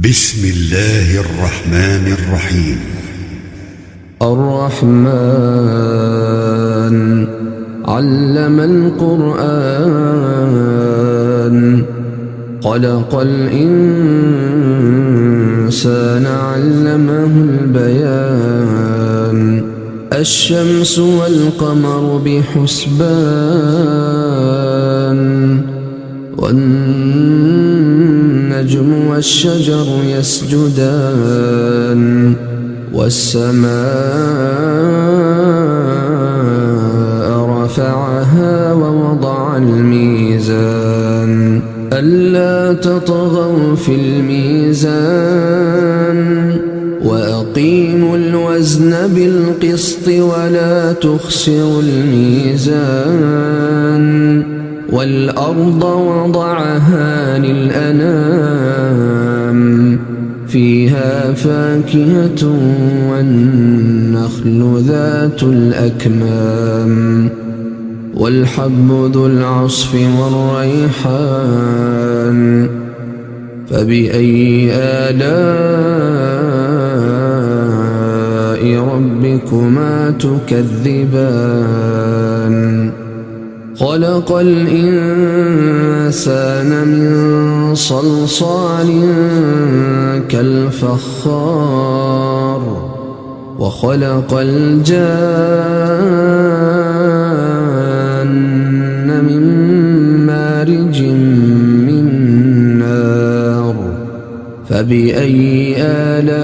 بسم الله الرحمن الرحيم. الرحمن علم القرآن خلق الإنسان علمه البيان الشمس والقمر بحسبان والنجم والشجر يسجدان والسماء رفعها ووضع الميزان ألا تطغوا في الميزان وأقيموا الوزن بالقسط ولا تخسروا الميزان والأرض وضعها للأنام فيها فاكهة والنخل ذات الأكمام والحب ذو العصف والريحان فبأي آلاء ربكما تكذبان خلق الإنسان من صلصال كالفخار وخلق الجان من مارج من نار فبأي آلاء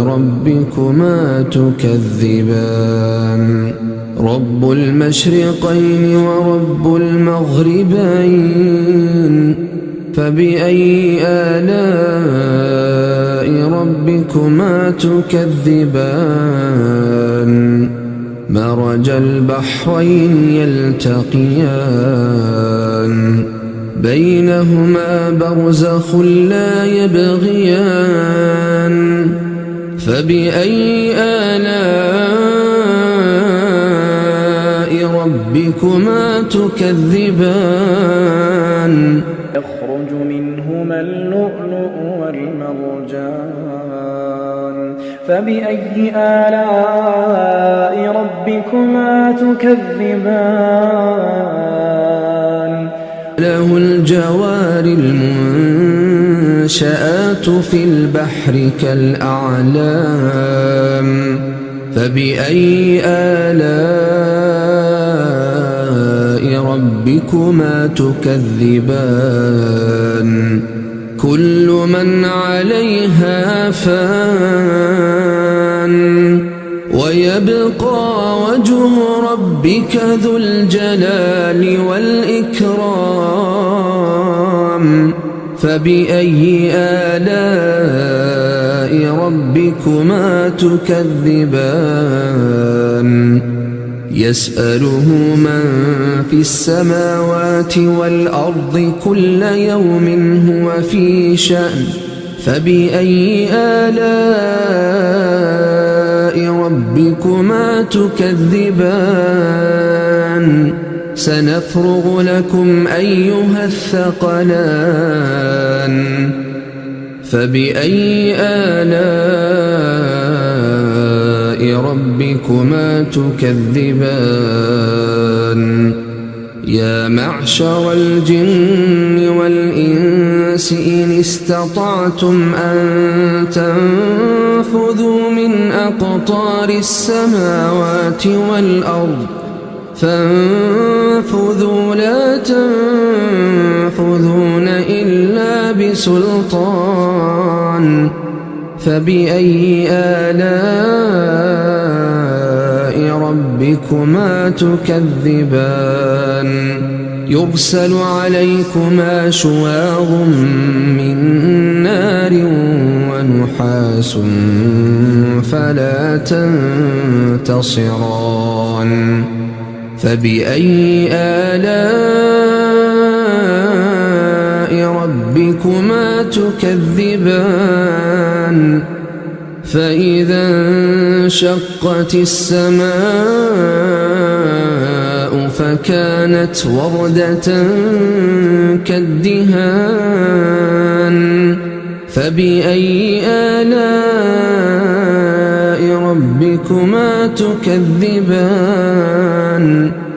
ربكما تكذبان رب المشرقين ورب المغربين فبأي آلاء ربكما تكذبان مرج البحرين يلتقيان بينهما برزخ لا يبغيان فبأي آلاء ربكما تكذبان يخرج منهما اللؤلؤ والمرجان فبأي آلاء ربكما تكذبان له الجوار المنشآت في البحر كالأعلام فبأي آلاء ربكما تكذبان كل من عليها فان ويبقى وجه ربك ذو الجلال والإكرام فبأي آلاء ربكما تكذبان يسأله من في السماوات والأرض كل يوم هو في شأن فبأي آلاء ربكما تكذبان سنفرغ لكم أيها الثقلان فبأي آلاء ربكما تكذبان يا معشر الجن والإنس إن استطعتم أن تنفذوا من أقطار السماوات والأرض فانفذوا لا تنفذون إلا بسلطان فبأي آلاء ربكما تكذبان يرسل عليكما شواظ من نار ونحاس فلا تنتصران فبأي آلاء ربكما تكذبان فإذا انشقت السماء فكانت وردة كالدهان فبأي آلاء ربكما تكذبان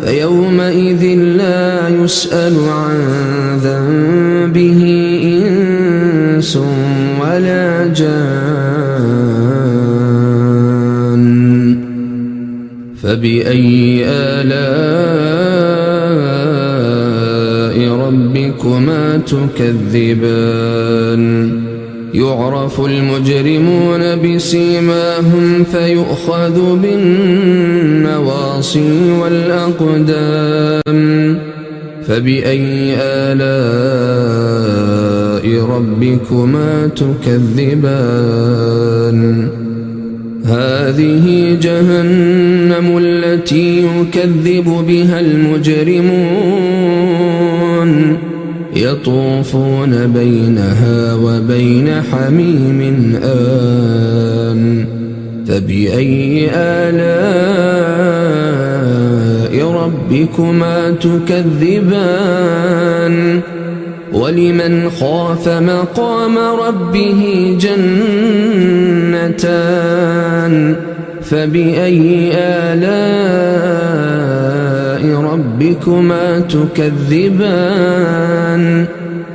فيومئذ لا يسأل عن ذنبه إنس ولا جان فبأي آلاء ربكما تكذبان يعرف المجرمون بسيماهم فيؤخذ بالنواصي والأقدام فبأي آلاء ربكما تكذبان هذه جهنم التي يكذب بها المجرمون يطوفون بينها وبين حميم آن فبأي آلاء ربكما تكذبان ولمن خاف مقام ربه جنتان فبأي آلاء ربكما تكذبان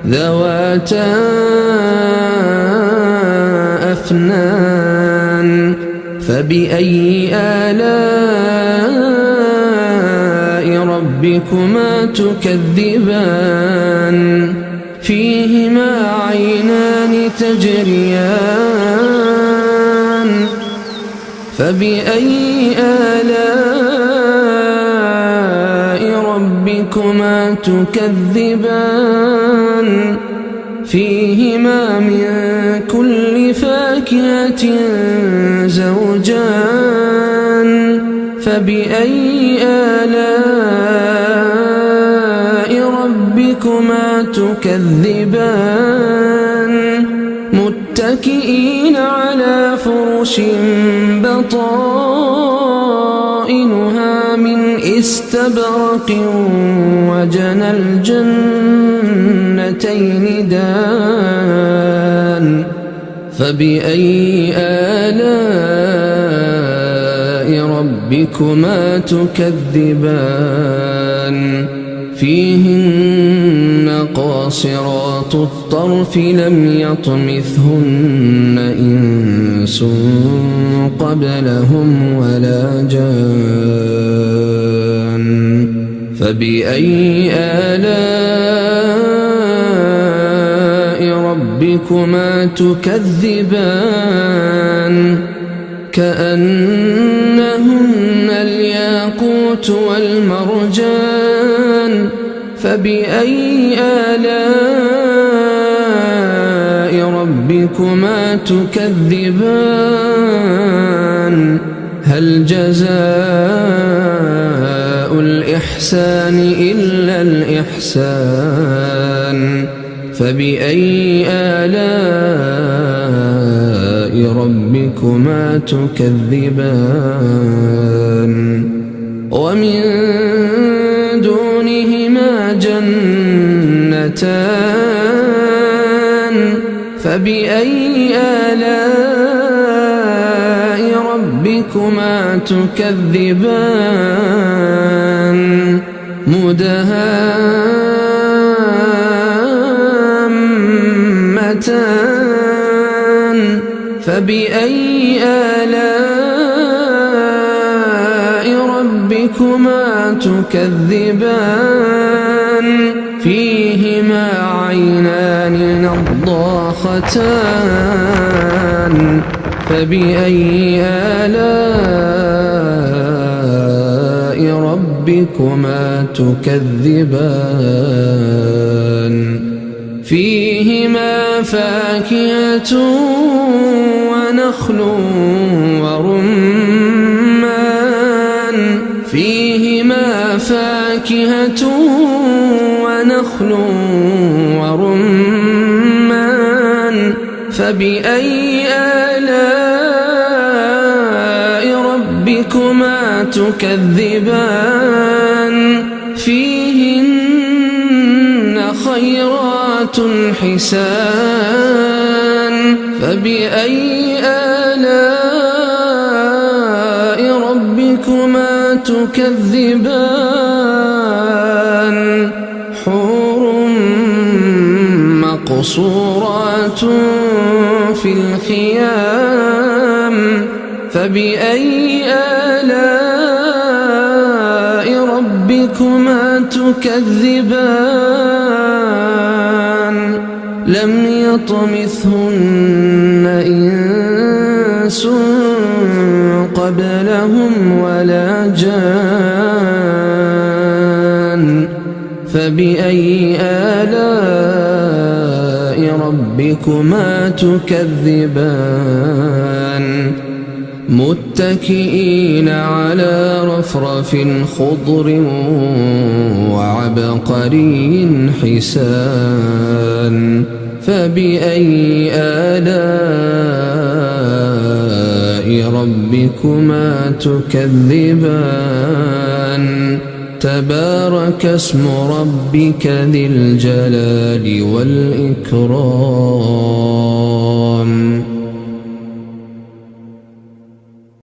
ذواتا أفنان فبأي آلاء ربكما تكذبان فيهما عينان تجريان فبأي آلاء ربكما تكذبان فيهما من كل فاكهة زوجان فبأي آلاء ربكما تكذبان متكئين على فرش بطائنها من استبرق وجنى الجنتين دان فبأي آلاء ربكما تكذبان فيهن قاصرات الطرف لم يطمثهن إنس قبلهم ولا جان فبأي آلاء ربكما تكذبان كأنهن الياقوت والمرجان فبأي آلاء ربكما تكذبان هل جزاء الإحسان إلا الإحسان فبأي آلاء ربكما تكذبان ومن دونهما جنتان فبأي آلاء ربكما تكذبان مدهامتان فبأي آلاء ربكما تكذبان فيهما عينان نضاختان فبأي آلاء ربكما تكذبان فيهما فاكهة ونخل ورمان فيهما فاكهة ونخل ورمان فبأي آلاء ربكما تكذبان خيرات حسان فبأي آلاء ربكما تكذبان حور مقصورات في الخيام فبأي آلاء ربكما تكذبان لم يطمثهن إنس قبلهم ولا جان فبأي آلاء ربكما تكذبان متكئين على رفرف خضر وعبقري حسان فبأي آلاء ربكما تكذبان تبارك اسم ربك ذي الجلال والإكرام